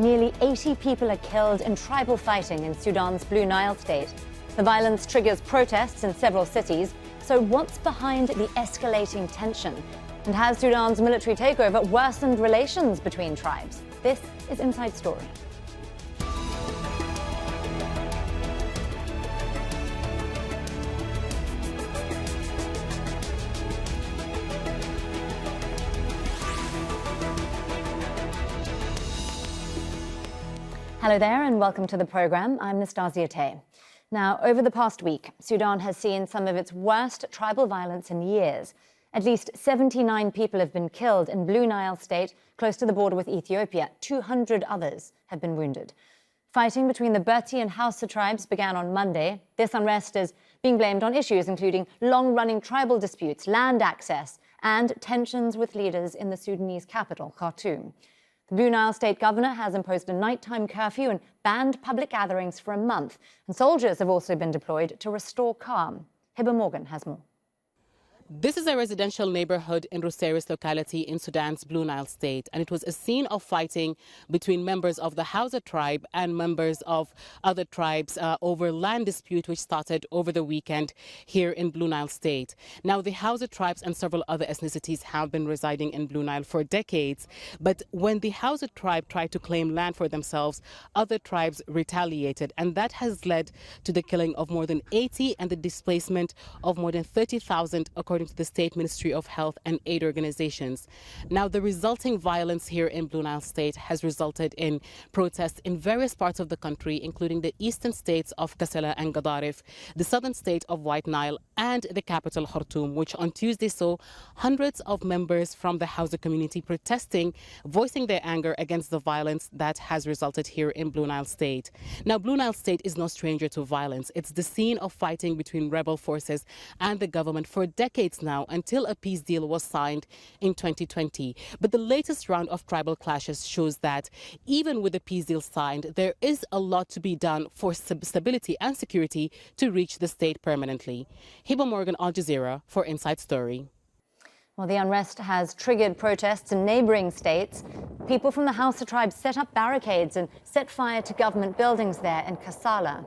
Nearly 80 people are killed in tribal fighting in Sudan's Blue Nile state. The violence triggers protests in several cities. So what's behind the escalating tension? And has Sudan's military takeover worsened relations between tribes? This is Inside Story. Hello there and welcome to the programme. I'm Nastasya Tay. Now, over the past week, Sudan has seen some of its worst tribal violence in years. At least 79 people have been killed in Blue Nile state, close to the border with Ethiopia. 200 others have been wounded. Fighting between the Berti and Hausa tribes began on Monday. This unrest is being blamed on issues including long-running tribal disputes, land access, and tensions with leaders in the Sudanese capital, Khartoum. The Blue Nile state governor has imposed a nighttime curfew and banned public gatherings for a month. And soldiers have also been deployed to restore calm. Hiba Morgan has more. This is a residential neighborhood in Ruseris locality in Sudan's Blue Nile state, and it was a scene of fighting between members of the Hausa tribe and members of other tribes over land dispute which started over the weekend here in Blue Nile state. Now, the Hausa tribes and several other ethnicities have been residing in Blue Nile for decades, but when the Hausa tribe tried to claim land for themselves, other tribes retaliated, and that has led to the killing of more than 80 and the displacement of more than 30,000 according to the State Ministry of Health and Aid organizations. Now, the resulting violence here in Blue Nile state has resulted in protests in various parts of the country, including the eastern states of Kassala and Gadaref, the southern state of White Nile, and the capital Khartoum, which on Tuesday saw hundreds of members from the Hausa community protesting, voicing their anger against the violence that has resulted here in Blue Nile state. Now, Blue Nile state is no stranger to violence. It's the scene of fighting between rebel forces and the government for decades now, until a peace deal was signed in 2020. But the latest round of tribal clashes shows that even with the peace deal signed, there is a lot to be done for stability and security to reach the state permanently. Hiba Morgan, Al Jazeera for Inside Story. Well, the unrest has triggered protests in neighbouring states. People from the Hausa tribe set up barricades and set fire to government buildings there in Kassala.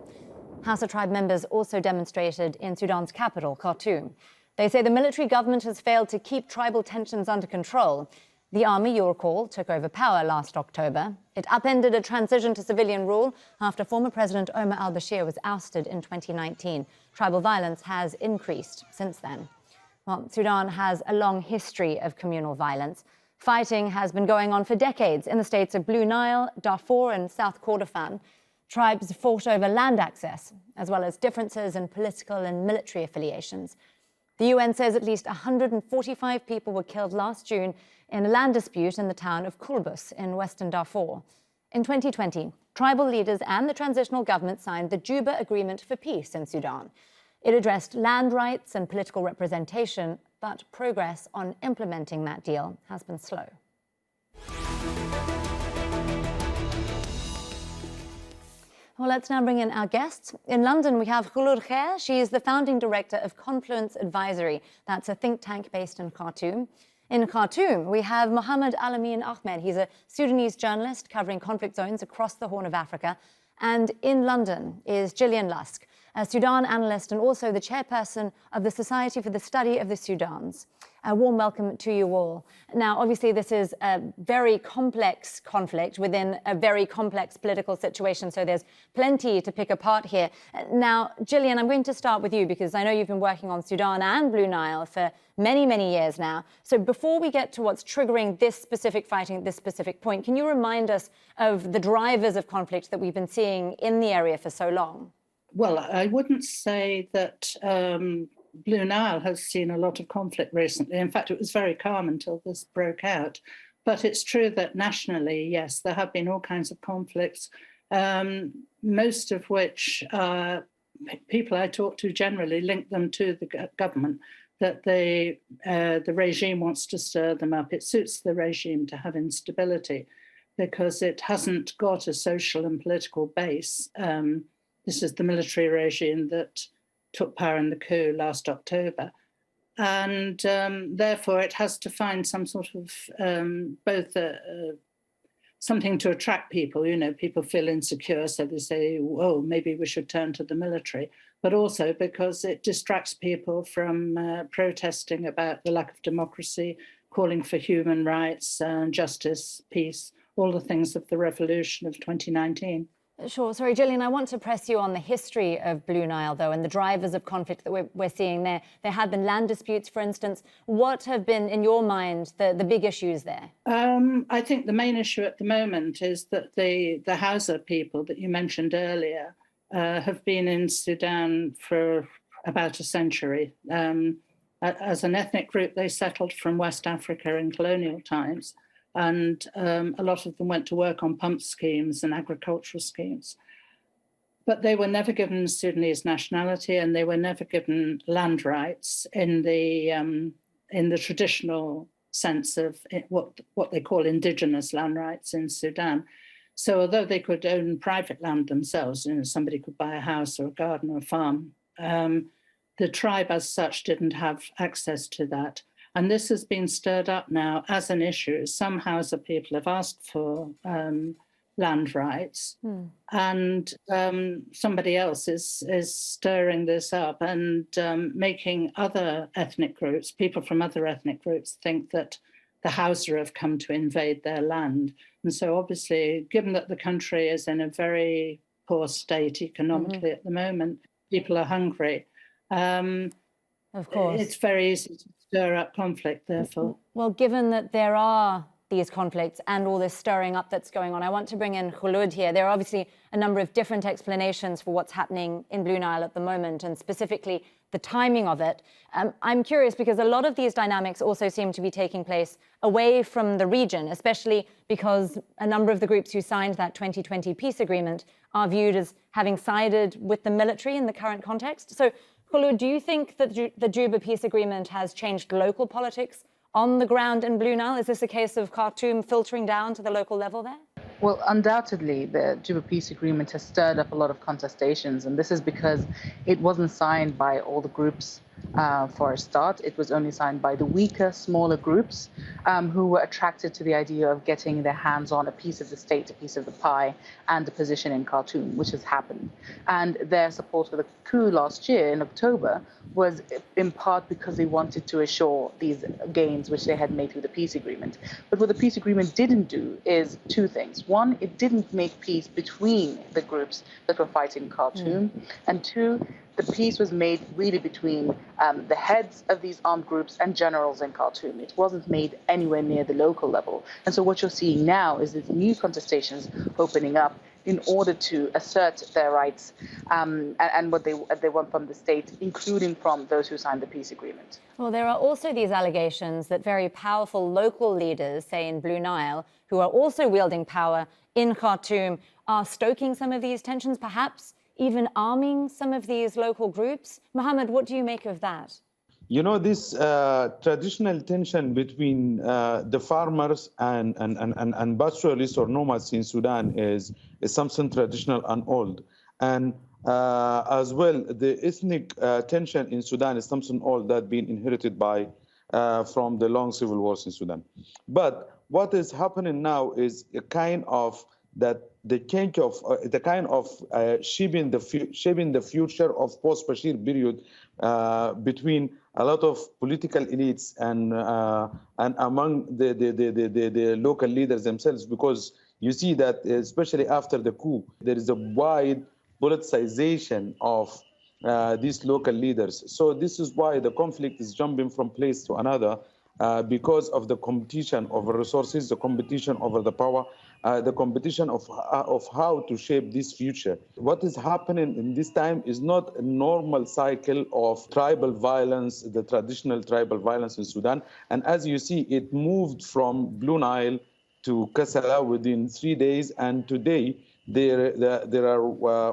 Hausa tribe members also demonstrated in Sudan's capital, Khartoum. They say the military government has failed to keep tribal tensions under control. The army, you'll recall, took over power last October. It upended a transition to civilian rule after former President Omar al-Bashir was ousted in 2019. Tribal violence has increased since then. Well, Sudan has a long history of communal violence. Fighting has been going on for decades in the states of Blue Nile, Darfur and South Kordofan. Tribes fought over land access, as well as differences in political and military affiliations. The UN says at least 145 people were killed last June in a land dispute in the town of Kulbus in western Darfur. In 2020, tribal leaders and the transitional government signed the Juba Agreement for Peace in Sudan. It addressed land rights and political representation, but progress on implementing that deal has been slow. Well, let's now bring in our guests. In London, we have Kholood Khair. She is the founding director of Confluence Advisory. That's a think tank based in Khartoum. In Khartoum, we have Mohamed Ahmed. He's a Sudanese journalist covering conflict zones across the Horn of Africa. And in London is Gillian Lusk, a Sudan analyst and also the chairperson of the Society for the Study of the Sudans. A warm welcome to you all. Now, obviously, this is a very complex conflict within a very complex political situation, so there's plenty to pick apart here. Now, Gillian, I'm going to start with you because I know you've been working on Sudan and Blue Nile for many, many years now. So before we get to what's triggering this specific fighting at this specific point, can you remind us of the drivers of conflict that we've been seeing in the area for so long? Well, I wouldn't say that Blue Nile has seen a lot of conflict recently. In fact, it was very calm until this broke out. But it's true that nationally, yes, there have been all kinds of conflicts, most of which people I talk to generally link them to the government, that the regime wants to stir them up. It suits the regime to have instability because it hasn't got a social and political base. This is the military regime that took power in the coup last October. And therefore, it has to find some sort of both something to attract people. You know, people feel insecure, so they say, oh, maybe we should turn to the military. But also because it distracts people from protesting about the lack of democracy, calling for human rights, justice, peace, all the things of the revolution of 2019. Sure. Sorry, Gillian, I want to press you on the history of Blue Nile, though, and the drivers of conflict that we're seeing there. There have been land disputes, for instance. What have been, in your mind, the big issues there? I think the main issue at the moment is that the Hausa people that you mentioned earlier have been in Sudan for about a century. As an ethnic group, they settled from West Africa in colonial times. And a lot of them went to work on pump schemes and agricultural schemes. But they were never given Sudanese nationality, and they were never given land rights in the traditional sense of what they call indigenous land rights in Sudan. So although they could own private land themselves, you know, somebody could buy a house or a garden or a farm, the tribe as such didn't have access to that. And this has been stirred up now as an issue. Some Hausa people have asked for land rights, and somebody else is stirring this up and making other ethnic groups, people from other ethnic groups, think that the Hausa have come to invade their land. And so obviously, given that the country is in a very poor state economically at the moment, people are hungry. Of course. It's very easy to stir up conflict, therefore. Well, given that there are these conflicts and all this stirring up that's going on, I want to bring in Kholood here. There are obviously a number of different explanations for what's happening in Blue Nile at the moment, and specifically the timing of it. I'm curious because a lot of these dynamics also seem to be taking place away from the region, especially because a number of the groups who signed that 2020 peace agreement are viewed as having sided with the military in the current context. So, Kholood, do you think that the Juba peace agreement has changed local politics on the ground in Blue Nile? Is this a case of Khartoum filtering down to the local level there? Well, undoubtedly, the Juba peace agreement has stirred up a lot of contestations, and this is because it wasn't signed by all the groups for a start. It was only signed by the weaker, smaller groups who were attracted to the idea of getting their hands on a piece of the state, a piece of the pie, and a position in Khartoum, which has happened. And their support for the coup last year in October was in part because they wanted to assure these gains which they had made through the peace agreement. But what the peace agreement didn't do is two things. One, it didn't make peace between the groups that were fighting Khartoum. And two, the peace was made really between the heads of these armed groups and generals in Khartoum. It wasn't made anywhere near the local level. And so what you're seeing now is these new contestations opening up in order to assert their rights and what they want from the state, including from those who signed the peace agreement. Well, there are also these allegations that very powerful local leaders, say in Blue Nile, who are also wielding power in Khartoum, are stoking some of these tensions, perhaps even arming some of these local groups. Mohamed, what do you make of that? You know, this traditional tension between the farmers and pastoralists or nomads in Sudan is something traditional and old. And as well, the ethnic tension in Sudan is something old that been inherited by from the long civil wars in Sudan. But what is happening now is a kind of that the change of the kind of shaping the future of post-Bashir period between a lot of political elites and among the local leaders themselves, because you see that especially after the coup, there is a wide politicization of these local leaders. So this is why the conflict is jumping from place to another because of the competition over resources, the competition over the power, the competition of how to shape this future. What is happening in this time is not a normal cycle of tribal violence, the traditional tribal violence in Sudan. And as you see, it moved from Blue Nile to Kassala within 3 days, and today there are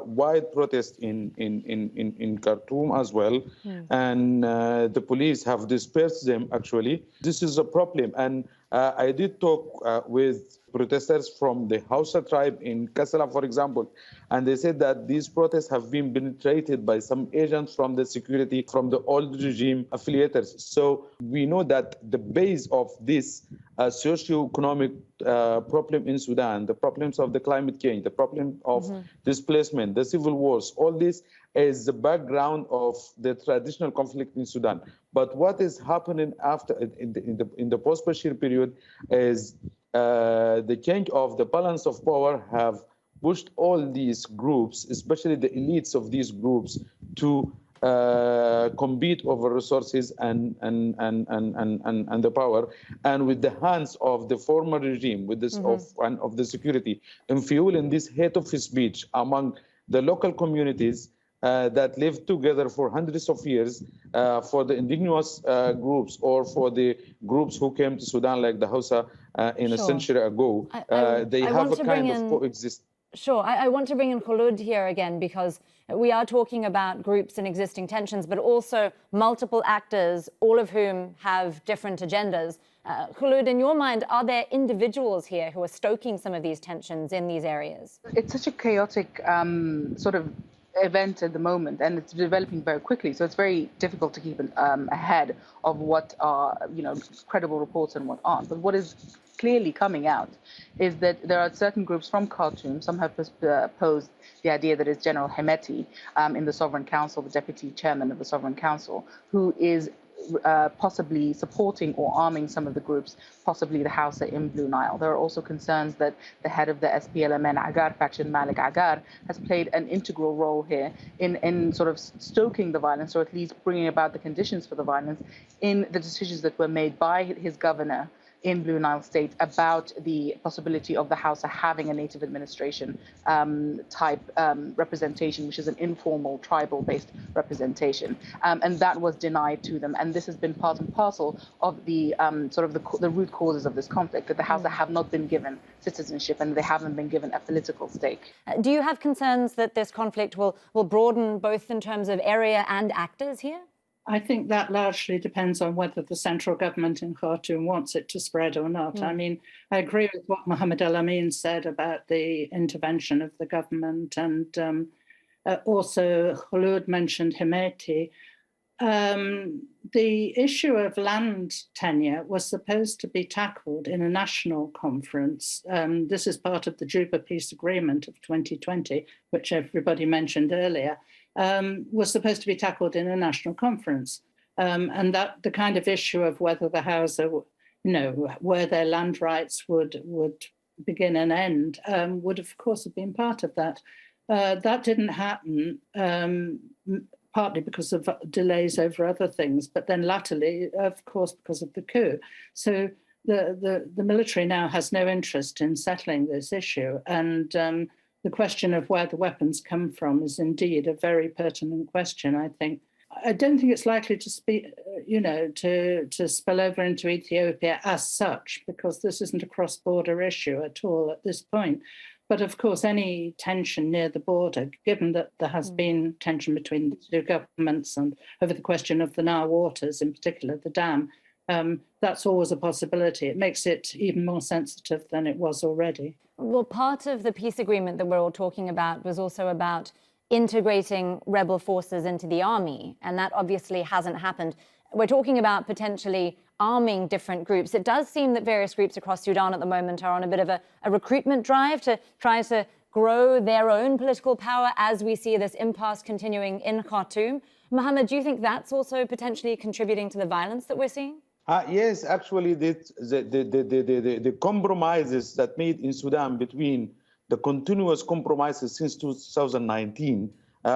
wide protests in Khartoum as well, and the police have dispersed them. Actually, this is a problem, and I did talk with protesters from the Hausa tribe in Kassala, for example, and they said that these protests have been penetrated by some agents from the security, from the old regime affiliators. So we know that the base of this socio-economic problem in Sudan, the problems of the climate change, the problem of displacement, the civil wars, all this is the background of the traditional conflict in Sudan. But what is happening after in the post-Bashir period is the change of the balance of power have pushed all these groups, especially the elites of these groups, to compete over resources and the power, and with the hands of the former regime, with this of the security, and fueling this hate of speech among the local communities that lived together for hundreds of years, for the indigenous groups or for the groups who came to Sudan like the Hausa in a century ago. They have a kind of coexist. Sure. I want to bring in Kholood here again, because we are talking about groups and existing tensions, but also multiple actors, all of whom have different agendas. Kholood, in your mind, are there individuals here who are stoking some of these tensions in these areas? It's such a chaotic sort of event at the moment, and it's developing very quickly, so it's very difficult to keep ahead of what are credible reports and what aren't. But what is clearly coming out is that there are certain groups from Khartoum. Some have posed the idea that it's General Hemeti in the Sovereign Council, the deputy chairman of the Sovereign Council, who is possibly supporting or arming some of the groups, possibly the Hausa in Blue Nile. There are also concerns that the head of the SPLMN Agar faction, Malik Agar, has played an integral role here in sort of stoking the violence, or at least bringing about the conditions for the violence in the decisions that were made by his governor in Blue Nile State about the possibility of the Hausa having a native administration type representation, which is an informal tribal-based representation. And that was denied to them. And this has been part and parcel of the sort of the root causes of this conflict, that the Hausa have not been given citizenship and they haven't been given a political stake. Do you have concerns that this conflict will broaden both in terms of area and actors here? I think that largely depends on whether the central government in Khartoum wants it to spread or not. I mean, I agree with what Mohamed Alamin said about the intervention of the government, and also Kholood mentioned Hemeti. The issue of land tenure was supposed to be tackled in a national conference. This is part of the Juba Peace Agreement of 2020, which everybody mentioned earlier. Was supposed to be tackled in a national conference, and that the kind of issue of whether the Hausa, where their land rights would begin and end, would of course have been part of that. That didn't happen, partly because of delays over other things, but then latterly, of course, because of the coup. So the military now has no interest in settling this issue, and the question of where the weapons come from is indeed a very pertinent question, I think. I don't think it's likely to to spill over into Ethiopia as such, because this isn't a cross-border issue at all at this point. But of course, any tension near the border, given that there has been tension between the two governments and over the question of the Nile waters, in particular the dam, that's always a possibility. It makes it even more sensitive than it was already. Well, part of the peace agreement that we're all talking about was also about integrating rebel forces into the army, and that obviously hasn't happened. We're talking about potentially arming different groups. It does seem that various groups across Sudan at the moment are on a bit of a recruitment drive to try to grow their own political power as we see this impasse continuing in Khartoum. Mohamed, do you think that's also potentially contributing to the violence that we're seeing? Yes, actually, the compromises that made in Sudan between the continuous compromises since 2019,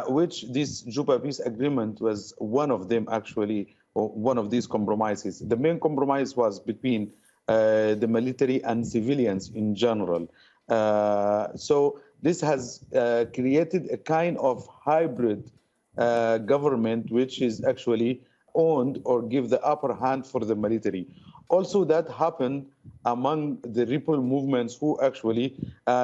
which this Juba Peace Agreement was one of them, actually, or one of these compromises. The main compromise was between the military and civilians in general. So this has created a kind of hybrid government, which is actually owned or give the upper hand for the military. Also, that happened among the rebel movements who actually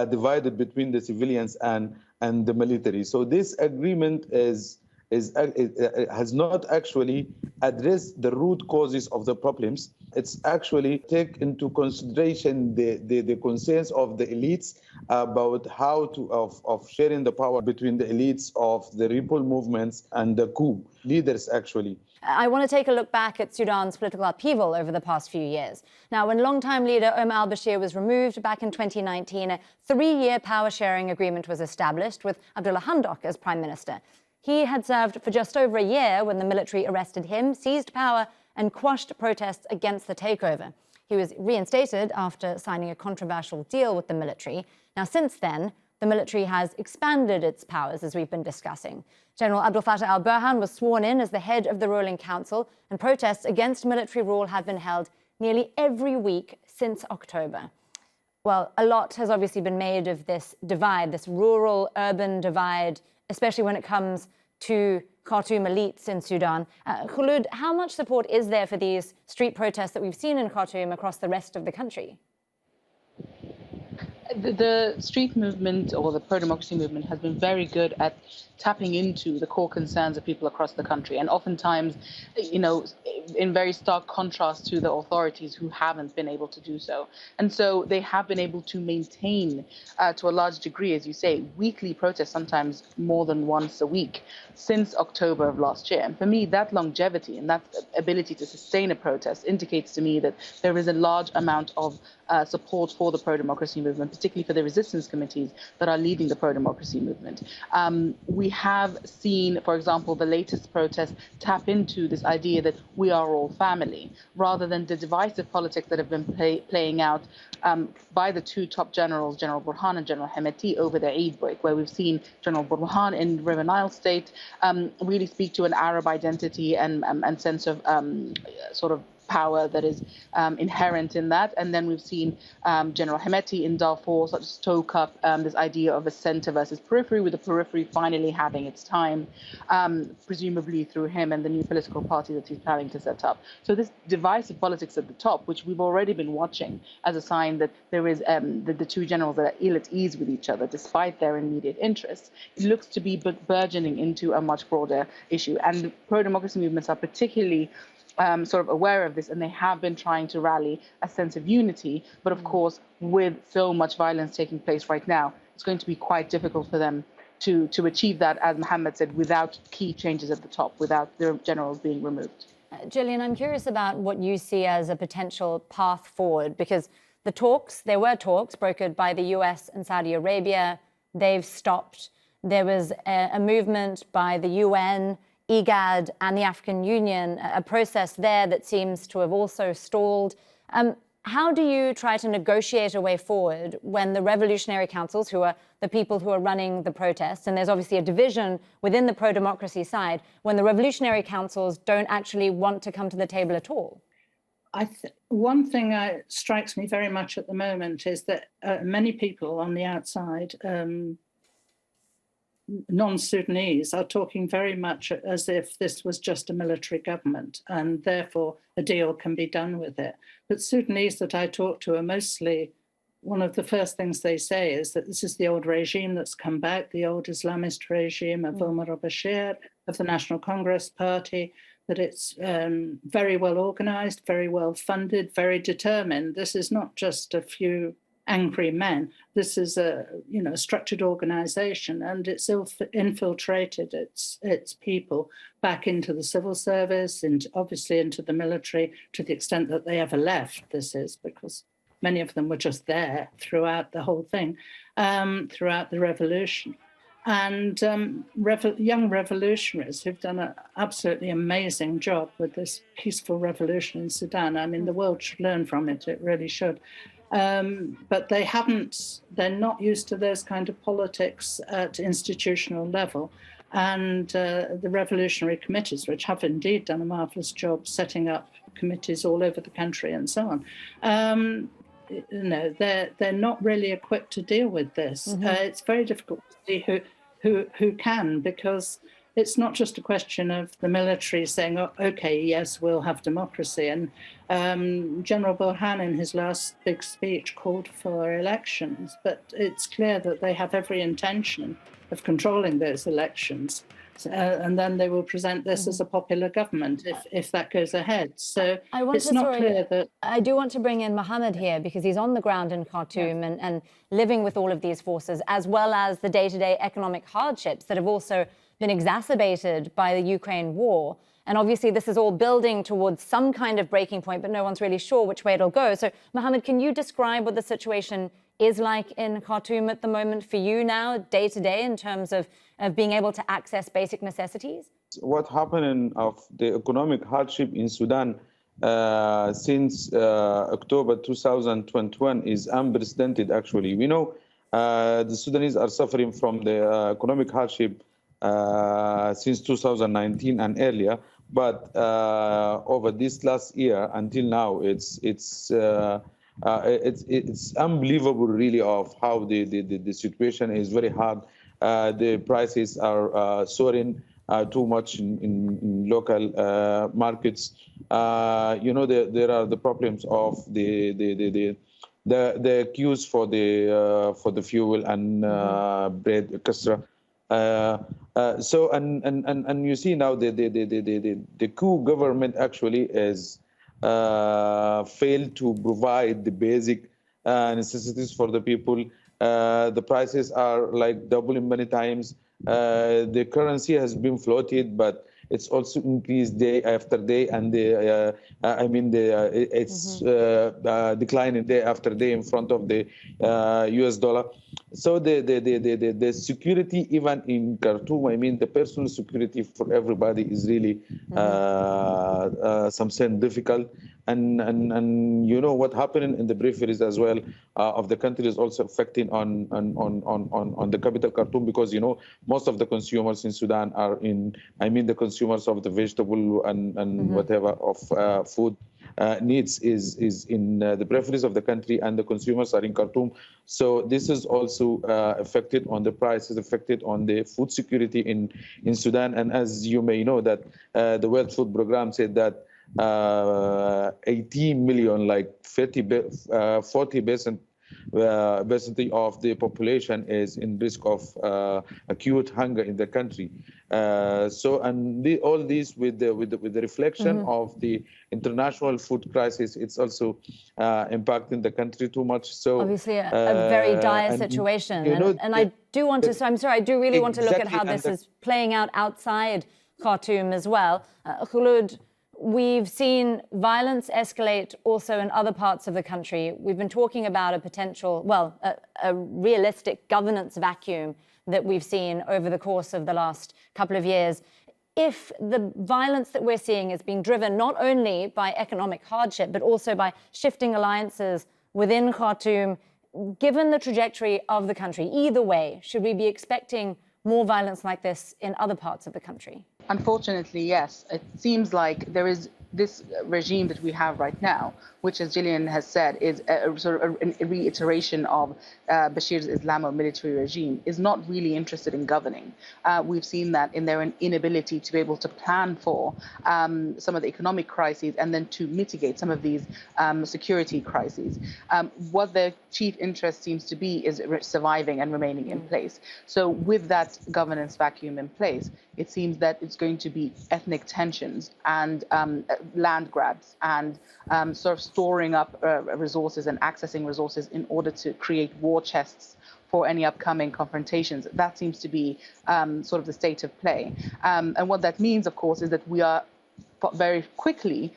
divided between the civilians and the military. So this agreement is has not actually addressed the root causes of the problems. It's actually take into consideration the concerns of the elites about how of sharing the power between the elites of the rebel movements and the coup leaders, actually. I want to take a look back at Sudan's political upheaval over the past few years. Now, when longtime leader Omar al-Bashir was removed back in 2019, a 3-year power-sharing agreement was established with Abdullah Hamdok as prime minister. He had served for just over a year when the military arrested him, seized power, and quashed protests against the takeover. He was reinstated after signing a controversial deal with the military. Now, since then, the military has expanded its powers, as we've been discussing. General Abdel Fattah al-Burhan was sworn in as the head of the ruling council, and protests against military rule have been held nearly every week since October. Well, a lot has obviously been made of this divide, this rural-urban divide, especially when it comes to Khartoum elites in Sudan. Kholood, how much support is there for these street protests that we've seen in Khartoum across the rest of the country? The street movement or the pro-democracy movement has been very good at tapping into the core concerns of people across the country, and oftentimes, in very stark contrast to the authorities who haven't been able to do so. And so they have been able to maintain, to a large degree, as you say, weekly protests, sometimes more than once a week, since October of last year. And for me, that longevity and that ability to sustain a protest indicates to me that there is a large amount of support for the pro-democracy movement, particularly for the resistance committees that are leading the pro-democracy movement. We have seen, for example, the latest protest tap into this idea that we are all family, rather than the divisive politics that have been playing out by the two top generals, General Burhan and General Hemeti, over the Eid break, where we've seen General Burhan in River Nile state really speak to an Arab identity and sense of sort of power that is inherent in that. And then we've seen General Hemeti in Darfur sort of stoke up this idea of a center versus periphery, with the periphery finally having its time, presumably through him and the new political party that he's planning to set up. So this divisive politics at the top, which we've already been watching as a sign that there is the two generals that are ill at ease with each other, despite their immediate interests, it looks to be burgeoning into a much broader issue. And the pro-democracy movements are particularly sort of aware of this, and they have been trying to rally a sense of unity. But of course, with so much violence taking place right now, it's going to be quite difficult for them to achieve that, as Mohamed said, without key changes at the top, without their generals being removed. Gillian, I'm curious about what you see as a potential path forward, because there were talks brokered by the US and Saudi Arabia. They've stopped. There was a movement by the UN, IGAD and the African Union, a process there that seems to have also stalled. How do you try to negotiate a way forward when the revolutionary councils, who are the people who are running the protests, and there's obviously a division within the pro-democracy side, when the revolutionary councils don't actually want to come to the table at all? One thing that strikes me very much at the moment is that many people on the outside, non-Sudanese, are talking very much as if this was just a military government and therefore a deal can be done with it. But Sudanese that I talk to are mostly, one of the first things they say is that this is the old regime that's come back, the old Islamist regime of Omar al-Bashir, of the National Congress Party, that it's very well organized, very well funded, very determined. This is not just a few angry men. This is a structured organization, and it's infiltrated its people back into the civil service and obviously into the military, to the extent that they ever left. This is because many of them were just there throughout the whole thing, throughout the revolution. And young revolutionaries who've done an absolutely amazing job with this peaceful revolution in Sudan. I mean, the world should learn from it. It really should. But they're not used to those kind of politics at institutional level. And the revolutionary committees, which have indeed done a marvelous job setting up committees all over the country and so on, they're not really equipped to deal with this. Mm-hmm. It's very difficult to see who can, because it's not just a question of the military saying, oh, okay, yes, we'll have democracy. And General Burhan in his last big speech called for elections, but it's clear that they have every intention of controlling those elections. And then they will present this as a popular government if that goes ahead. So it's not clear that... I do want to bring in Mohamed here because he's on the ground in Khartoum and living with all of these forces, as well as the day-to-day economic hardships that have also been exacerbated by the Ukraine war. And obviously this is all building towards some kind of breaking point, but no one's really sure which way it'll go. So Mohamed, can you describe what the situation is like in Khartoum at the moment for you now, day to day, in terms of being able to access basic necessities? What happened of the economic hardship in Sudan since October 2021 is unprecedented, actually. We know the Sudanese are suffering from the economic hardship since 2019 and earlier, but over this last year until now, it's unbelievable, really, of how the situation is very hard. The prices are soaring too much in local markets. There are the problems of the queues for the fuel and bread, etc. So you see now the coup government actually is failed to provide the basic necessities for the people. The prices are like doubling many times. The currency has been floated, but it's also increased day after day, and it's declining day after day in front of the US dollar. So the security, even in Khartoum, the personal security for everybody is really something difficult. And you know what happening in the peripheries as well of the country is also affecting on the capital Khartoum, because most of the consumers in Sudan are the consumers of the vegetable and whatever of food needs is in the peripheries of the country, and the consumers are in Khartoum. So this is also affected on the prices, affected on the food security in Sudan. And as you may know, that the World Food Programme said that 18 million, like 40% of the population is in risk of acute hunger in the country. All these with the reflection of the international food crisis, it's also impacting the country too much. So obviously a very dire situation. I do want to. So I'm sorry. I do really want to look at how this is playing out outside Khartoum as well. Kholood, we've seen violence escalate also in other parts of the country. We've been talking about a potential, a realistic governance vacuum that we've seen over the course of the last couple of years. If the violence that we're seeing is being driven not only by economic hardship, but also by shifting alliances within Khartoum, given the trajectory of the country, either way, should we be expecting more violence like this in other parts of the country? Unfortunately, yes. It seems like there is this regime that we have right now, which, as Gillian has said, is a sort of a reiteration of Bashir's Islamo-military regime, is not really interested in governing. We've seen that in their inability to be able to plan for some of the economic crises and then to mitigate some of these security crises. What their chief interest seems to be is surviving and remaining in place. So with that governance vacuum in place, it seems that it's going to be ethnic tensions and land grabs and sort of storing up resources and accessing resources in order to create war chests for any upcoming confrontations. That seems to be sort of the state of play. And what that means, of course, is that we are very quickly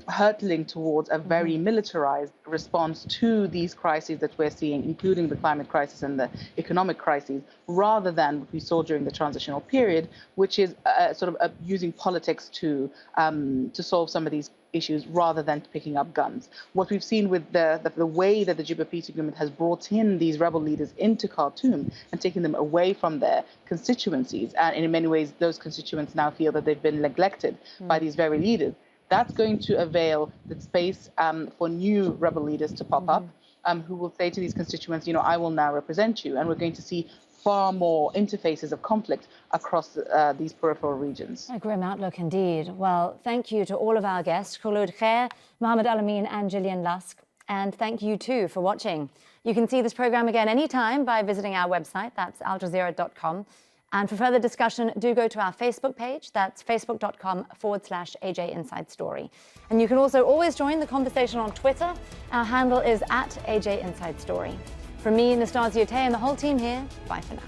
hurtling towards a very militarized response to these crises that we're seeing, including the climate crisis and the economic crises, rather than what we saw during the transitional period, which is sort of using politics to solve some of these issues rather than picking up guns. What we've seen with the way that the Juba peace agreement has brought in these rebel leaders into Khartoum and taken them away from their constituencies, and in many ways those constituents now feel that they've been neglected by these very leaders, that's going to avail the space for new rebel leaders to pop up, who will say to these constituents, I will now represent you. And we're going to see far more interfaces of conflict across these peripheral regions. A grim outlook indeed. Well, thank you to all of our guests, Kholood Khair, Mohamed Alamin and Gillian Lusk. And thank you too for watching. You can see this program again anytime by visiting our website, that's aljazeera.com. And for further discussion, do go to our Facebook page. That's facebook.com/AJ Inside Story. And you can also always join the conversation on Twitter. Our handle is @AJ Inside Story. From me, Nastasya Tay, and the whole team here, bye for now.